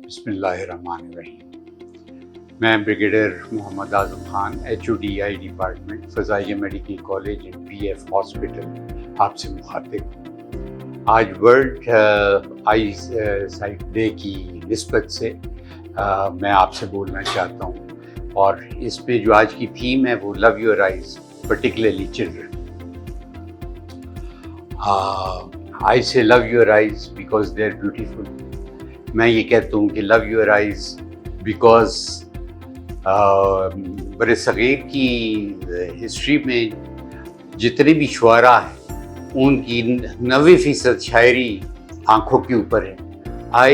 بسم اللہ الرحمن الرحیم۔ میں brigadier Muhammad Azam Khan HODI department فضائیہ medical college and PF hospital آپ سے مخاطب ہوں۔ آج ورلڈ آئی سائٹ ڈے کی نسبت سے میں آپ سے بولنا چاہتا ہوں، اور اس میں جو آج کی تھیم ہے وہ love your eyes, particularly children. I say love your eyes because they are beautiful۔ میں یہ کہتا ہوں کہ love your eyes because بر صغیر کی ہسٹری میں جتنے بھی شعراء ہیں ان کی 90% شاعری آنکھوں کے اوپر ہے۔ I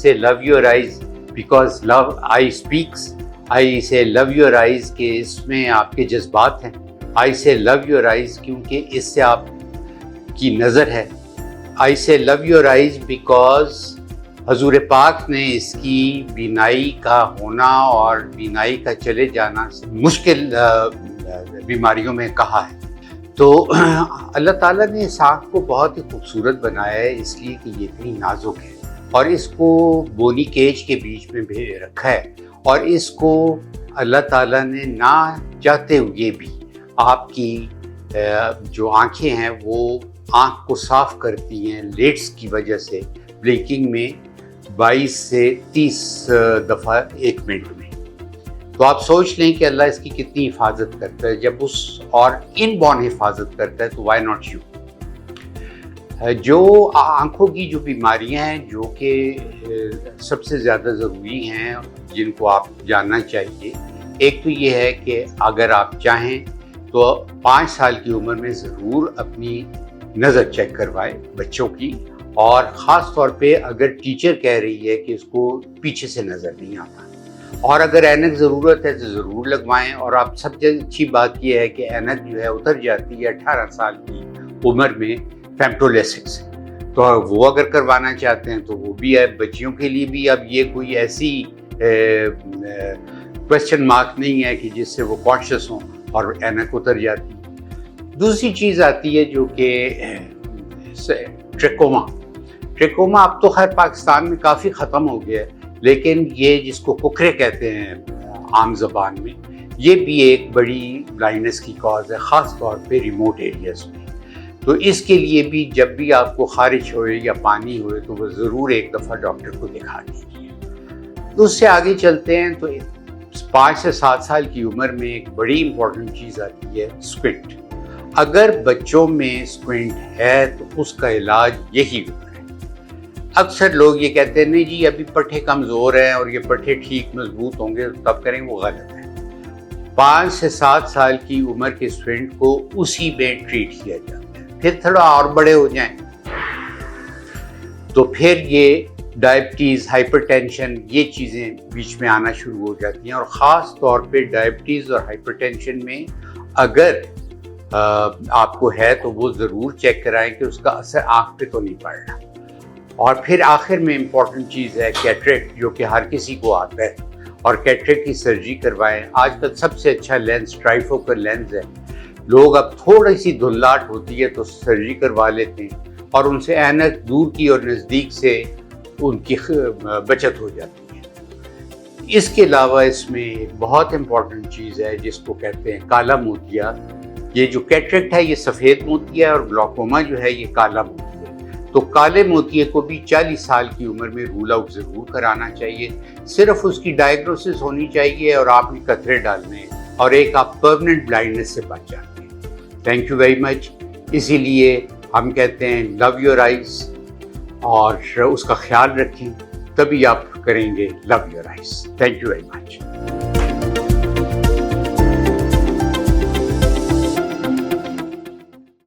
say love your eyes because love I speaks۔ I say love your eyes کہ اس میں آپ کے جذبات ہیں۔ I say love your eyes کیونکہ اس سے آپ کی نظر ہے۔ I say love your eyes because حضور پاک نے اس کی بینائی کا ہونا اور بینائی کا چلے جانا مشکل بیماریوں میں کہا ہے۔ تو اللہ تعالیٰ نے اس آنکھ کو بہت ہی خوبصورت بنایا ہے، اس لیے کہ یہ اتنی نازک ہے، اور اس کو بونی کیج کے بیچ میں بھی رکھا ہے، اور اس کو اللہ تعالیٰ نے نہ چاہتے ہوئے بھی آپ کی جو آنکھیں ہیں وہ آنکھ کو صاف کرتی ہیں لیٹس کی وجہ سے، بلنکنگ میں 22 سے 30 دفعہ 1 منٹ میں۔ تو آپ سوچ لیں کہ اللہ اس کی کتنی حفاظت کرتا ہے۔ جب اس اور ان بورن حفاظت کرتا ہے تو وائی ناٹ یو۔ جو آنکھوں کی جو بیماریاں ہیں جو کہ سب سے زیادہ ضروری ہیں، جن کو آپ جاننا چاہیے، ایک تو یہ ہے کہ اگر آپ چاہیں تو 5 سال کی عمر میں ضرور اپنی نظر چیک کروائے بچوں کی، اور خاص طور پہ اگر ٹیچر کہہ رہی ہے کہ اس کو پیچھے سے نظر نہیں آتا، اور اگر اینک ضرورت ہے تو ضرور لگوائیں۔ اور اب سب سے اچھی بات یہ ہے کہ اینک جو ہے اتر جاتی ہے 18 سال کی عمر میں فیمٹولیسک سے، تو وہ اگر کروانا چاہتے ہیں تو وہ بھی ہے۔ بچیوں کے لیے بھی اب یہ کوئی ایسی کویسچن مارک نہیں ہے کہ جس سے وہ کانشیس ہوں اور اینک اتر جاتی ہے۔ دوسری چیز آتی ہے جو کہ ٹریکوما اب تو خیر پاکستان میں کافی ختم ہو گیا ہے، لیکن یہ جس کو ککرے کہتے ہیں عام زبان میں، یہ بھی ایک بڑی بلائنڈنس کی کاز ہے، خاص طور پہ ریموٹ ایریاز میں۔ تو اس کے لیے بھی جب بھی آپ کو خارش ہوئے یا پانی ہوئے تو وہ ضرور ایک دفعہ ڈاکٹر کو دکھا دیجیے۔ تو اس سے آگے چلتے ہیں تو 5 سے 7 سال کی عمر میں ایک بڑی امپورٹنٹ چیز آتی ہے اسکوینٹ۔ اگر بچوں میں اسکوینٹ ہے تو اس کا علاج یہی عمر ہے۔ اکثر لوگ یہ کہتے ہیں نہیں جی ابھی پٹھے کمزور ہیں اور یہ پٹھے ٹھیک مضبوط ہوں گے تب کریں، وہ غلط ہے۔ 5 سے 7 سال کی عمر کے اسٹوڈنٹ کو اسی میں ٹریٹ کیا جاتا ہے، پھر تھوڑا اور بڑے ہو جائیں تو پھر یہ ڈائبٹیز، ہائپر ٹینشن، یہ چیزیں بیچ میں آنا شروع ہو جاتی ہیں۔ اور خاص طور پہ ڈائبٹیز اور ہائپر ٹینشن میں اگر آپ کو ہے تو وہ ضرور چیک کرائیں کہ اس کا اثر آنکھ پہ تو نہیں پڑ رہا۔ اور پھر آخر میں امپورٹنٹ چیز ہے کیٹریکٹ، جو کہ ہر کسی کو آتا ہے، اور کیٹریکٹ کی سرجری کروائیں۔ آج کل سب سے اچھا لینس ٹرائیفوکل لینس ہے۔ لوگ اب تھوڑی سی دھندلاہٹ ہوتی ہے تو سرجری کروا لیتے ہیں، اور ان سے اینک دور کی اور نزدیک سے ان کی بچت ہو جاتی ہے۔ اس کے علاوہ اس میں ایک بہت امپورٹنٹ چیز ہے جس کو کہتے ہیں کالا موتیا۔ یہ جو کیٹریکٹ ہے یہ سفید موتیا ہے، اور گلاکوما جو ہے یہ کالا موتیا ہے۔ تو کالے موتیے کو بھی 40 سال کی عمر میں رول آؤٹ ضرور کرانا چاہیے۔ صرف اس کی ڈائگنوسس ہونی چاہیے اور آپ نے قطرے ڈالنے ہیں، اور ایک آپ پرماننٹ بلائنڈنس سے بچ جاتے ہیں۔ تھینک یو ویری مچ۔ اسی لیے ہم کہتے ہیں لو یور آئیز، اور اس کا خیال رکھیں، تبھی آپ کریں گے love your eyes. Thank you very much.